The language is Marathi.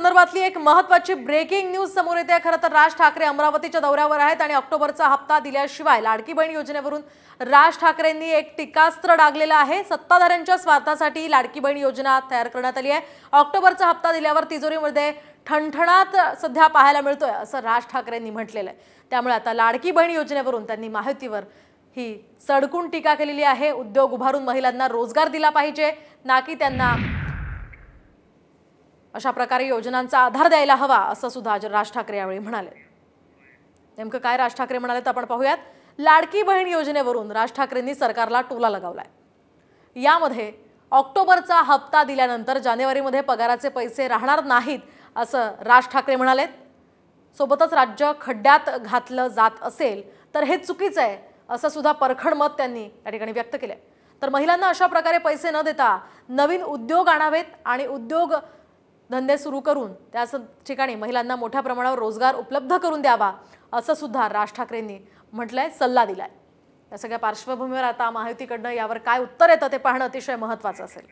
संदर्भातली एक महत्त्वाची ब्रेकिंग न्यूज समोर येते। खरं तर राज ठाकरे अमरावतीच्या दौऱ्यावर आहेत आणि ऑक्टोबरचा हप्ता दिल्याशिवाय लाडकी बहीण योजनेवरून राज ठाकरेंनी एक टीकास्त्र डागलेलं आहे। सत्ताधाऱ्यांच्या स्वार्थासाठी लाडकी बहीण योजना तयार करण्यात आली आहे। ऑक्टोबरचा हप्ता दिल्यावर तिजोरीमध्ये ठणठणाट सध्या पाहायला मिळतोय असं राज ठाकरेंनी म्हटलेलं आहे। त्यामुळे आता लाडकी बहीण योजनेवरून त्यांनी महायुतीवर ही सडकून टीका केलेली आहे। उद्योग उभारून महिलांना रोजगार दिला पाहिजे, ना की त्यांना अशा प्रकारे योजनांचा आधार द्यायला हवा असं सुद्धा राज ठाकरे यावेळी म्हणाले। नेमकं काय राज ठाकरे म्हणाले तर आपण पाहूयात। लाडकी बहीण योजनेवरून राज ठाकरेंनी सरकारला टोला लगावलाय। यामध्ये ऑक्टोबरचा हप्ता दिल्यानंतर जानेवारीमध्ये पगाराचे पैसे राहणार नाहीत असं राज ठाकरे म्हणाले। सोबतच राज्य खड्ड्यात घातलं जात असेल तर हे चुकीचं आहे असं सुद्धा परखड मत त्यांनी या ठिकाणी व्यक्त केले। तर महिलांना अशा प्रकारे पैसे न देता नवीन उद्योग आणावेत आणि उद्योग धंदे सुरू करून त्या ठिकाणी महिलांना मोठ्या प्रमाणावर रोजगार उपलब्ध करून द्यावा असं सुद्धा राज ठाकरेंनी म्हटलंय, सल्ला दिलाय। या सगळ्या पार्श्वभूमीवर आता महायुतीकडनं यावर काय उत्तर येतं ते पाहणं अतिशय महत्त्वाचं असेल।